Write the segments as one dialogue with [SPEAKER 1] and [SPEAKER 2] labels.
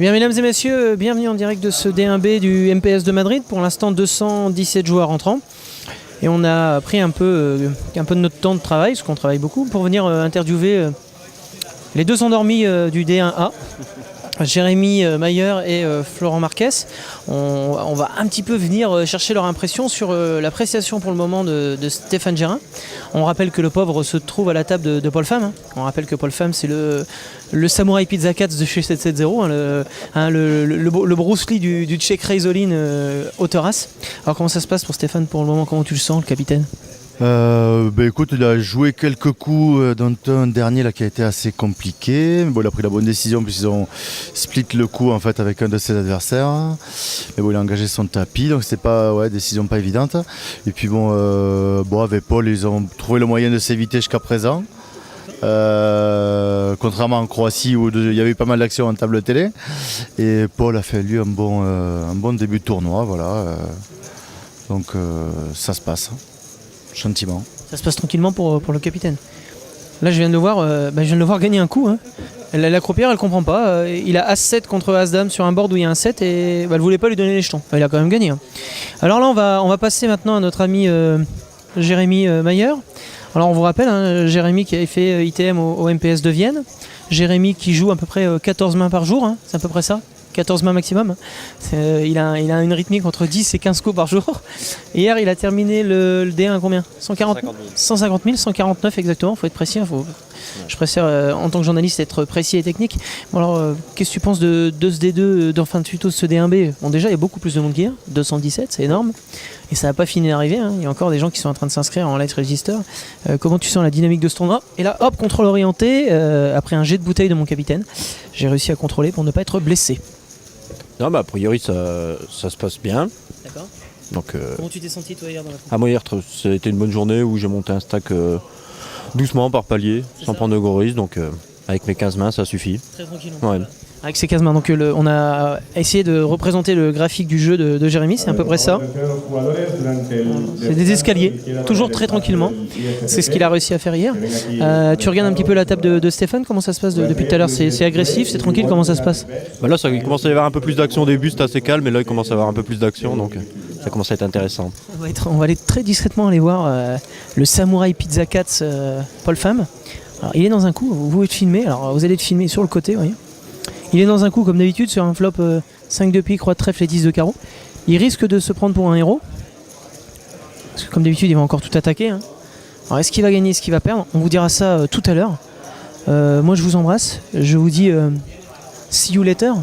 [SPEAKER 1] Bien, mesdames et messieurs, bienvenue en direct de ce D1B du MPS de Madrid. Pour l'instant, 217 joueurs entrants. Et on a pris un peu de notre temps de travail, parce qu'on travaille beaucoup, pour venir interviewer les deux endormis du D1A. Jérémy Mayer et Florent Marquez. On va un petit peu venir chercher leur impression sur l'appréciation pour le moment de Stéphane Gérin. On rappelle que le pauvre se trouve à la table de Paul Pham. On rappelle que Paul Pham, c'est le Samurai Pizza Cats de chez 770, le Bruce Lee du Tchèque Reisolin Autoras. Alors comment ça se passe pour Stéphane pour le moment? Comment tu le sens, le capitaine?
[SPEAKER 2] Écoute, il a joué quelques coups dans un dernier là, qui a été assez compliqué. Bon, il a pris la bonne décision puisqu'ils ont split le coup en fait, avec un de ses adversaires. Mais bon, il a engagé son tapis, donc c'est pas décision pas évidente. Et puis avec Paul, ils ont trouvé le moyen de s'éviter jusqu'à présent. Contrairement en Croatie où il y avait eu pas mal d'actions en table télé. Et Paul a fait lui un bon début de tournoi. Voilà. Donc ça se passe. Gentiment.
[SPEAKER 1] Ça se passe tranquillement pour le capitaine. Là je viens de le voir gagner un coup. Hein. La croupière elle comprend pas. Il a As-7 contre As-Dame sur un board où il y a un 7 et elle voulait pas lui donner les jetons. Il a quand même gagné. Hein. Alors là on va passer maintenant à notre ami Jérémy Mayer. Alors on vous rappelle, hein, Jérémy qui avait fait ITM au MPS de Vienne. Jérémy qui joue à peu près 14 mains par jour, hein. C'est à peu près ça. 14 mains maximum. Il a une rythmique entre 10 et 15 coups par jour. Hier, il a terminé le D1 à combien? 150 000, 149 exactement. Il faut être précis. Je préfère, en tant que journaliste, être précis et technique. Bon, alors, qu'est-ce que tu penses de ce D2, plutôt de ce D1B? Bon, déjà, il y a beaucoup plus de monde qu'hier. 217, c'est énorme. Et ça n'a pas fini d'arriver. Hein. Il y a encore des gens qui sont en train de s'inscrire en light register. Comment tu sens la dynamique de ce tournoi? Et là, hop, contrôle orienté. Après un jet de bouteille de mon capitaine, j'ai réussi à contrôler pour ne pas être blessé.
[SPEAKER 3] Non, a priori ça se passe bien.
[SPEAKER 1] D'accord.
[SPEAKER 3] Donc,
[SPEAKER 1] comment tu t'es senti toi hier dans la
[SPEAKER 3] à moi hier, ça a été une bonne journée où j'ai monté un stack doucement par palier, sans prendre de gros risques. Donc avec mes 15 mains ça suffit.
[SPEAKER 1] Très tranquillement.
[SPEAKER 3] Ouais.
[SPEAKER 1] Avec ces 15 mains, donc on a essayé de représenter le graphique du jeu de Jérémy, c'est à peu près ça. C'est des escaliers, toujours très tranquillement. C'est ce qu'il a réussi à faire hier. Tu regardes un petit peu la table de Stéphane, comment ça se passe depuis tout à l'heure? C'est agressif, c'est tranquille, comment ça se passe?
[SPEAKER 3] Là, il commence à y avoir un peu plus d'action au début, c'était assez calme, mais là il commence à y avoir un peu plus d'action, donc ça commence à être intéressant.
[SPEAKER 1] On va aller très discrètement aller voir le Samurai Pizza Cats Paul Pham. Alors, il est dans un coup, vous pouvez être filmé, alors vous allez être filmé sur le côté, voyez. Il est dans un coup comme d'habitude sur un flop 5 de pique, roi de trèfle et 10 de carreau. Il risque de se prendre pour un héros. Parce que comme d'habitude il va encore tout attaquer. Hein. Alors est-ce qu'il va gagner, est-ce qu'il va perdre? On vous dira ça tout à l'heure. Moi je vous embrasse. Je vous dis see you later.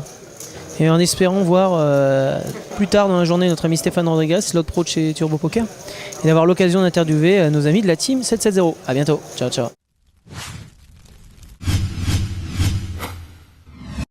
[SPEAKER 1] Et en espérant voir plus tard dans la journée notre ami Stéphane Rodriguez, slot pro de chez Turbo Poker. Et d'avoir l'occasion d'interviewer nos amis de la team 770. A bientôt. Ciao ciao.